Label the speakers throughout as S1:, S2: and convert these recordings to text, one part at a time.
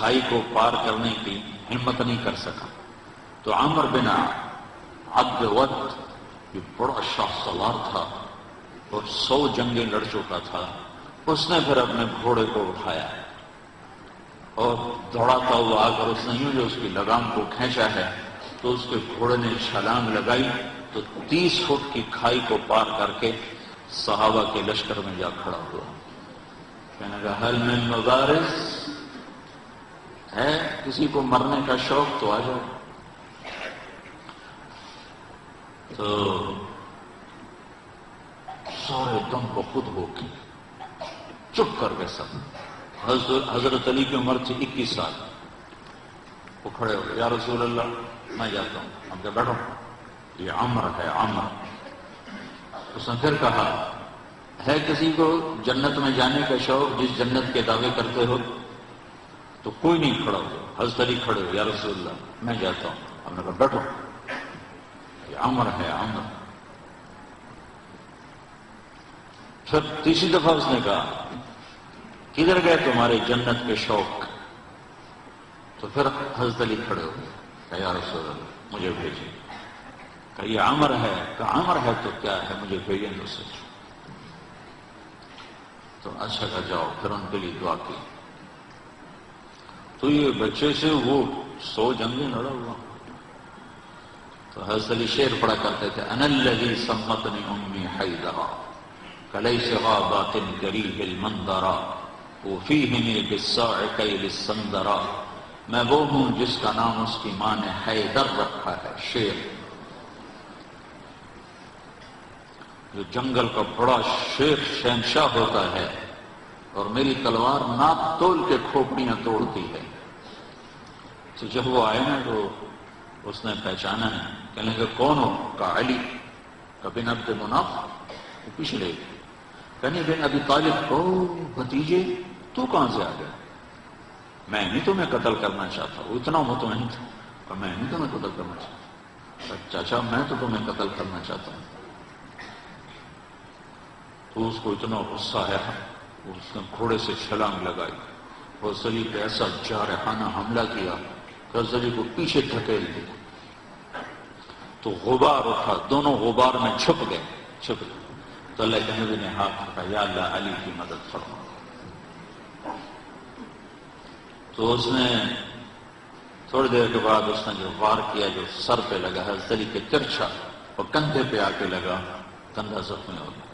S1: کھائی کو پار کرنے کی ہمت نہیں کر سکا. تو عمر بن عبد ود یہ بڑا شاہ سوار تھا اور 100 جنگیں لڑ چکا تھا. اس نے پھر اپنے گھوڑے کو اٹھایا اور دوڑاتا ہوا آ کر اس نے یوں جو اس کی لگام کو کھینچا ہے تو اس کے گھوڑے نے چھلانگ لگائی تو 30 فٹ کی کھائی کو پار کر کے صحابہ کے لشکر میں جا کھڑا ہوا. کہنے لگا حل من مبارز، ہے کسی کو مرنے کا شوق تو آ جاؤ. تو سارے دم کو خود ہو کے چپ کر گئے سب. حضرت علی کی عمر تھی 21 سال. وہ کھڑے ہو گئے، یا رسول اللہ میں جاتا ہوں. ہم کہ بیٹھو، یہ عمر ہے عمر. اس نے پھر کہا ہے کسی کو جنت میں جانے کا شوق جس جنت کے دعوے کرتے ہو؟ تو کوئی نہیں کھڑا ہو. حضرت علی کھڑے ہو، یا رسول اللہ میں جاتا ہوں. ہم نے کہا بیٹھو، یہ عمر ہے عمر. پھر تیسری دفعہ اس نے کہا کدھر گئے تمہارے جنت کے شوق؟ تو پھر حضرت علی کھڑے ہو گئے، کہا یا رسول اللہ مجھے بھیجیے. کہا یہ عمر ہے. کہا عمر ہے تو کیا ہے، مجھے بھیجیں تو سچ. تو اچھا کہا جاؤ. پھر ان کے لیے دعا کی. تو یہ بچے سے وہ 100 جنگیں لڑا ہوا. تو حضرت علی شعر پڑھا کرتے تھے، انا الذی سمتنی امی حیدرا کلیس غابات کریہ المنظرا وفیہنی بالصاع کیل السندرا. میں وہ ہوں جس کا نام اس کی ماں نے حیدر رکھا ہے. شیر جو جنگل کا بڑا شیر شہنشاہ ہوتا ہے اور میری تلوار ناپ تول کے کھوپڑیاں توڑتی ہے. تو جب وہ آئے نا تو اس نے پہچانا ہے. کہنے کہ کون ہو؟ کہا علی. بن عبد مناف. وہ پچھلے کہنے بن ابی طالب. او بھتیجے تو کہاں سے آ گیا؟ میں نہیں تمہیں قتل کرنا چاہتا. وہ اتنا مطمئن تھا کہ میں نہیں تمہیں قتل کرنا چاہتا. چاچا میں تو تمہیں قتل کرنا چاہتا ہوں. تو اس کو اتنا غصہ ہے اس نے گھوڑے سے چھلانگ لگائی اور زلی پہ ایسا جارحانہ حملہ کیا کہ زلی کو پیچھے دھکیل دیا. تو غبار اٹھا، دونوں غبار میں چھپ گئے. تو اللہ کے نبی نے ہاتھ اٹھا، یا اللہ علی کی مدد فرما. تو اس نے تھوڑی دیر کے بعد اس نے جو وار کیا جو سر پہ لگا ہے زلی کے ترچھا اور کندھے پہ آ کے لگا، کندھا زخمی ہو گیا.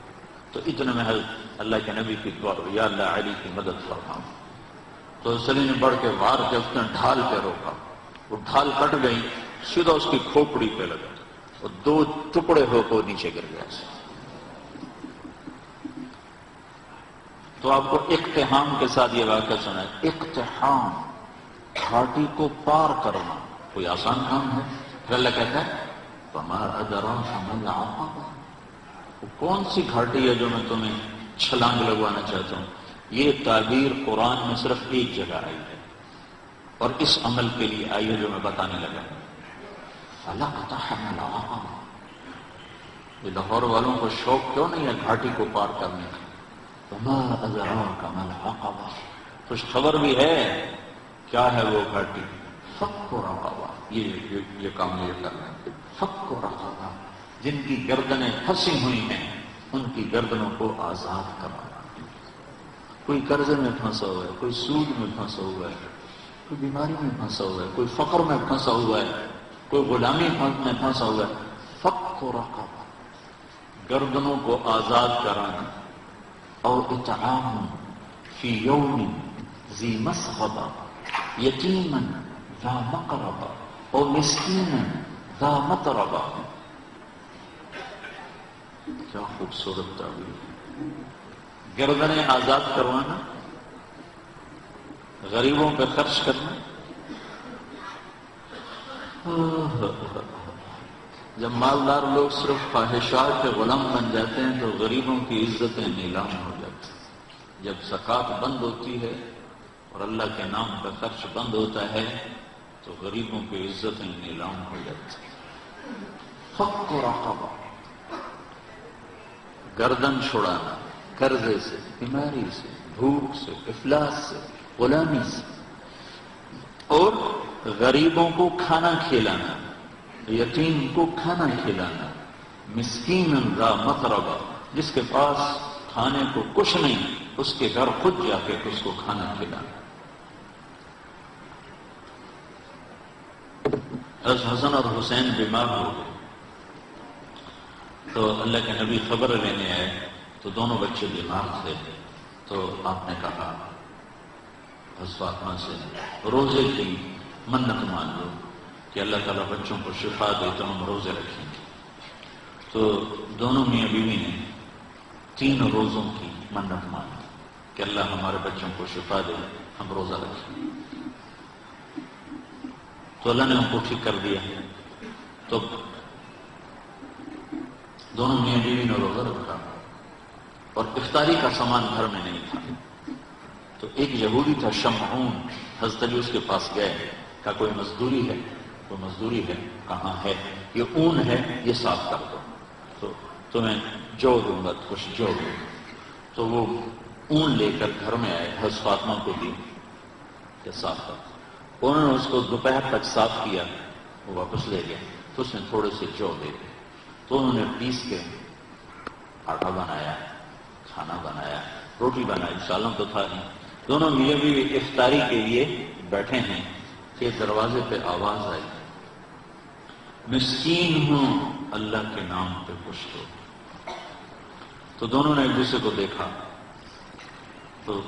S1: تو اتنے میں اللہ کے نبی کی دعا یا اللہ علی کی مدد فرما. تو زلی نے بڑھ کے وار کے اس نے ڈھال پہ روکا. وہ ڈھال کٹ گئی، سیدھا اس کی کھوپڑی پہ لگا اور 2 ٹکڑے ہو کے نیچے گر گیا. تو آپ کو اقتحام کے ساتھ یہ واقعہ سنا ہے. اقتحام، گھاٹی کو پار کرنا کوئی آسان کام ہے؟ پھر اللہ کہتا ہے فما ادراک ما العقبہ. وہ کون سی گھاٹی ہے جو میں تمہیں چھلانگ لگوانا چاہتا ہوں؟ یہ تعبیر قرآن میں صرف ایک جگہ آئی ہے اور اس عمل کے لیے آئی ہے جو میں بتانے لگا. فلاقتحم العقبہ. یہ لاہور والوں کو شوق کیوں نہیں ہے گھاٹی کو پار کرنے کا؟ وما ادراک ما العقبہ. کچھ خبر بھی ہے کیا ہے وہ گھاٹی؟ فک رقبہ. یہ کام یہ کر رہے ہیں. فک رقبہ، جن کی گردنیں پھنسی ہوئی ہیں ان کی گردنوں کو آزاد کروانا. کوئی قرضے میں پھنسا ہوا ہے، کوئی سود میں پھنسا ہوا ہے، کوئی بیماری میں پھنسا ہوا ہے، کوئی فقر میں پھنسا ہوا ہے، کوئی غلامی میں پھنسا ہوا ہے. فک رقبہ، گردنوں کو آزاد کرانا. اور اطعام فی یوم ذی مسغبہ یتیما ذا مقربہ اور مسکینا ذا متربہ. کیا خوبصورت تعبیر. گردنیں آزاد کروانا، غریبوں پہ خرچ کرنا. جب مالدار لوگ صرف خواہشات کے غلام بن جاتے ہیں تو غریبوں کی عزتیں نیلام ہو جاتی ہیں. جب زکوٰۃ بند ہوتی ہے اور اللہ کے نام کا خرچ بند ہوتا ہے تو غریبوں کی عزتیں نیلام ہو جاتی ہیں. فک رقبہ، گردن چھڑانا قرضے سے، بیماری سے، بھوک سے، افلاس سے، غلامی سے. غریبوں کو کھانا کھلانا، یتیم کو کھانا کھلانا، مسکین ذا متربہ، جس کے پاس کھانے کو کچھ نہیں اس کے گھر خود جا کے اس کو کھانا کھلانا۔ حسن اور حسین بیمار ہو گئے تو اللہ کے نبی خبر لینے آئے تو دونوں بچے بیمار تھے، تو آپ نے کہا حضرت فاطمہ سے روزے کی منت مان لو کہ اللہ تعالیٰ بچوں کو شفا دے تو ہم روزے رکھیں گے۔ تو دونوں میاں بیوی نے 3 روزوں کی منت مانی کہ اللہ ہمارے بچوں کو شفا دے، ہم روزہ رکھیں گے۔ تو اللہ نے ان کو ٹھیک کر دیا، تو دونوں میاں بیوی نے روزہ رکھا اور افطاری کا سامان گھر میں نہیں تھا۔ تو ایک یہودی تھا شمعون، حضرت علی اس کے پاس گئے، کہا کوئی مزدوری ہے؟ تو مزدوری ہے، کہاں ہے؟ یہ اون ہے، یہ صاف کر دو تو تمہیں جو دوں گا، کچھ جو دوں گا۔ تو وہ اون لے کر گھر میں آئے، حضرت فاطمہ کو دی کہ صاف کر۔ انہوں نے اس کو دوپہر تک صاف کیا، وہ واپس لے گئے، تو اس نے تھوڑے سے جو دے دی، تو انہوں نے پیس کے آٹا بنایا، کھانا بنایا، روٹی بنائی، سالن تو تھا نہیں۔ دونوں میاں بیوی افطاری کے لیے بیٹھے ہیں کہ دروازے پہ آواز آئی، مسکین ہوں اللہ کے نام پہ کچھ دو۔ تو دونوں نے ایک دوسرے کو دیکھا، تو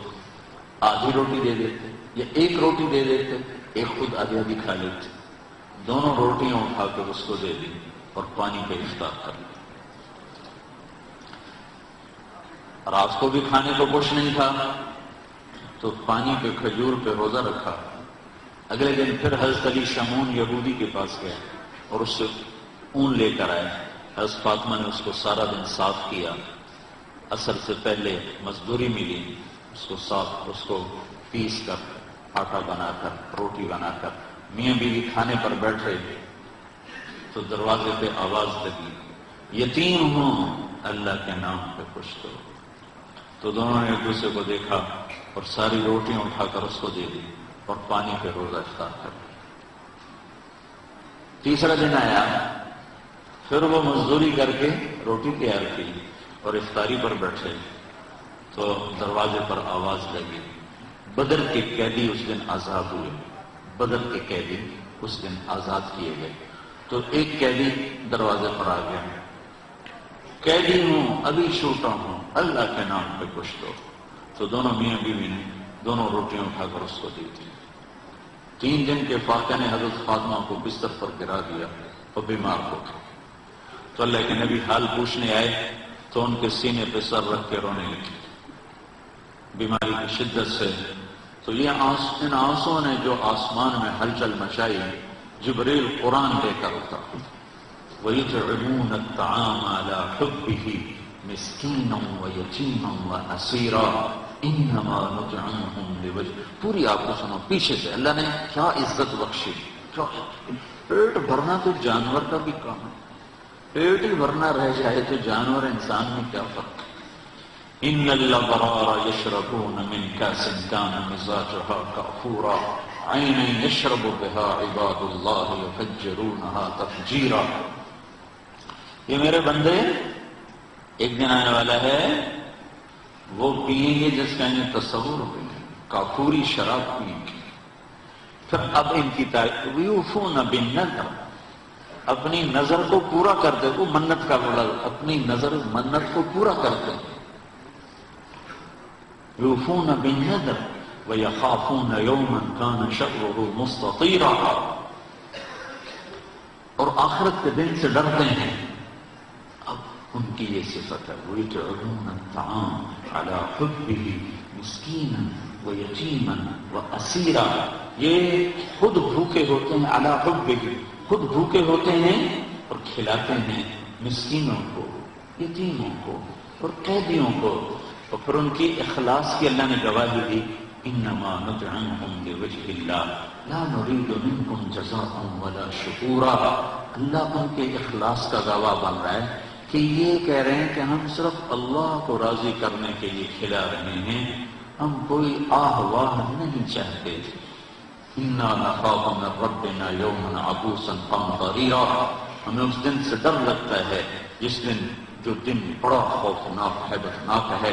S1: آدھی روٹی دے دیتے یا ایک روٹی دے دیتے، ایک خود آدھی آدھی کھا لیتے۔ دونوں روٹیاں اٹھا کر اس کو دے دی اور پانی پہ افطار کر لیا۔ رات کو بھی کھانے کو کچھ نہیں تھا تو پانی پہ کھجور پہ روزہ رکھا۔ اگلے دن پھر حضرت علی شمعون یہودی کے پاس گئے اور اس سے اون لے کر آئے۔ حضرت فاطمہ نے اس کو سارا دن صاف کیا، عصر سے پہلے مزدوری ملی، اس کو صاف، اس کو پیس کر آٹا بنا کر روٹی بنا کر میاں بیوی کھانے پر بیٹھ رہے تو دروازے پہ آواز لگی، یتیم ہوں اللہ کے نام پہ کچھ دو۔ تو دونوں نے ایک دوسرے کو دیکھا اور ساری روٹیاں اٹھا کر اس کو دے دی اور پانی پہ روزہ افطار کر دیا۔ تیسرا دن آیا، پھر وہ مزدوری کر کے روٹی تیار کی اور افطاری پر بیٹھے تو دروازے پر آواز لگی، بدر کے قیدی اس دن آزاد ہوئے، بدر کے قیدی اس دن آزاد کیے گئے۔ تو ایک قیدی دروازے پر آ گیا، قیدی ہوں، ابھی چھوٹا ہوں، اللہ کے نام پہ کچھ دو۔ تو دونوں میاں بیوی نے دونوں روٹیاں اٹھا کر اس کو دی تھی۔ 3 دن کے فاقہ نے حضرت فاطمہ کو بستر پر گرا دیا اور بیمار ہو گئے۔ تو اللہ کے نبی حال پوچھنے آئے تو ان کے سینے پہ سر رکھ کے رونے لگے بیماری کی شدت سے۔ تو یہ ان آنسوں نے جو آسمان میں ہلچل مچائی، جبریل قرآن لے کر اترا، وَيُطْعِمُونَ الطَّعَامَ عَلَى حُبِّهِ مِسْكِينًا وَيَتِيمًا وَأَسِيرًا إِنَّمَا نُطْعِمُهُمْ لِوَجْهِ۔ پوری آپ کو سنو پیچھے سے، اللہ نے کیا عزت بخشی، کیا پیٹ بھرنا تو جانور کا بھی کام ہے، پیٹ ہی بھرنا رہ جائے تو جانور انسان میں کیا فرق ہے۔ إِنَّ الْأَبْرَارَ يَشْرَبُونَ مِنْ كَأْسٍ كَانَ مِزَاجُهَا كَافُورًا عَيْنًا يَشْرَبُ بِهَا عِبَادُ اللَّهِ يُفَجِّرُونَهَا تَفْجِيرًا۔ یہ میرے بندے ایک دن آنے والا ہے، وہ پیئیں گے جس کا انہیں تصور ہو گیا، کافوری شراب پیئیں گے۔ پھر اب ان کی وَيُوفُونَ بِالنَّذْرِ، اپنی نظر کو پورا کرتے، وہ منت کا بولا، اپنی نظر منت کو پورا کرتے ہیں۔ یوفون بالنذر ویخافون یوما کان شرہ مستطیرا، اور آخرت کے دن سے ڈرتے ہیں۔ اب ان کی یہ صفت ہے، وَيُطْعِمُونَ الطَّعَامَ عَلَى حُبِّهِ مِسْكِينًا وَيَتِيمًا وَأَسِيرًا۔ یہ خود بھوکے ہوتے ہیں، عَلَى حُبِّهِ، خود بھوکے ہوتے ہیں اور کھلاتے ہیں مسکینوں کو، یتیموں کو اور قیدیوں کو۔ اور پھر ان کی اخلاص کی اللہ نے گواہی دی، انما نطعمهم لوجه الله لا نريد منكم جزاء ولا شکورا۔ اللہ ان کے اخلاص کا گواہ بن رہا ہے کہ یہ کہہ رہے ہیں کہ ہم صرف اللہ کو راضی کرنے کے لیے کھلا رہے ہیں، ہم کوئی آہ واہ نہیں چاہتے۔ انا نخاف من ربنا یوما عبوسا قمطريرا، ہمیں اس دن سے ڈر لگتا ہے جس دن جو دن بڑا خوفناک ہیبتناک ہے۔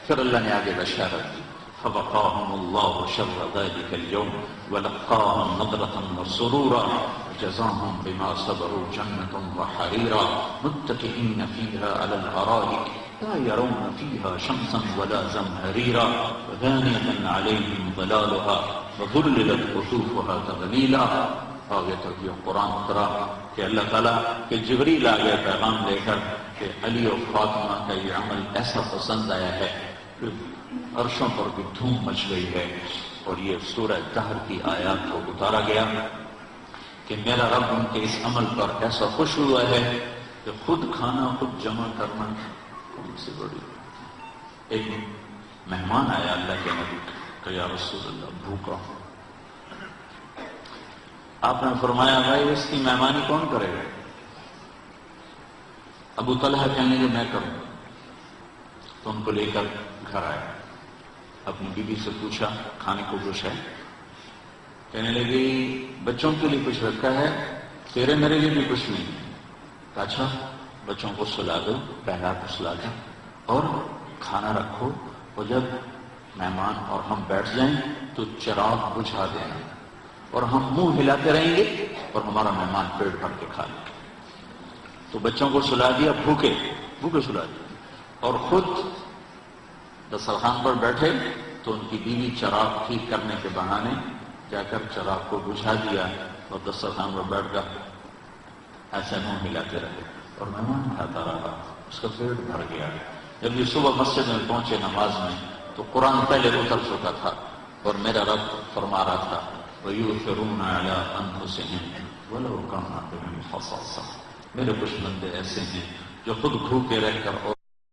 S1: پھر اللہ نے آگے بشارت دی، فوقاهم الله شر ذلك اليوم ولقاهم نضرة وسرورا وجزاهم بما صبروا جنة وحريرا متكئين فيها على الأرائك لا يرون فيها شمسا ولا زمهريرا ودانية عليهم ظلالها وذللت قطوفها تذليلا۔ آگے تک یہ قرآن اترا کہ اللہ تعالیٰ کہ جبریل آ گئے پیغام لے کر کہ علی اور فاطمہ کا یہ عمل ایسا پسند آیا ہے کہ عرشوں پر بھی دھوم مچ گئی ہے، اور یہ سورہ دہر کی آیات کو اتارا گیا کہ میرا رب ان کے اس عمل پر ایسا خوش ہوا ہے کہ خود کھانا خود جمع کرنا ان سے بڑی۔ ایک مہمان آیا اللہ کے نبی کہ یا رسول اللہ بھوکا ہوں۔ آپ نے فرمایا بھائی اس کی مہمانی کون کرے گا؟ ابو طلحہ کہنے لگے میں کروں، تو ان کو لے کر گھر آئے، اپنی بیوی سے پوچھا کھانے کو کچھ ہے؟ کہنے لگی بچوں کے لیے کچھ رکھا ہے، تیرے میرے لیے بھی کچھ نہیں ہے۔ اچھا بچوں کو سلا دو، پہلا کو سلا دو اور کھانا رکھو، اور جب مہمان اور ہم بیٹھ جائیں تو چراغ بجھا دینا، اور ہم منہ ہلاتے رہیں گے اور ہمارا مہمان پیٹ بھر کے کھا لے۔ تو بچوں کو سلا دیا، بھوکے سلا دیا، اور خود دسترخوان پر بیٹھے تو ان کی بیوی چراغ ٹھیک کرنے کے بہانے جا کر چراغ کو بجھا دیا اور دسترخوان پر بیٹھ کر ایسے منہ ہلاتے رہے، اور مہمان کھاتا رہا، اس کا پیٹ بھر گیا۔ جب یہ صبح مسجد میں پہنچے نماز میں تو قرآن پہلے اتر چکا تھا، اور میرا رب فرما رہا تھا وَيُؤْثِرُونَ عَلَىٰ أَنفُسِهِمْ وَلَوْ كَانَ بِهِمْ خَصَاصَةٌ۔ میرے کچھ بندے ایسے ہیں جو خود بھوکے رہ کر اور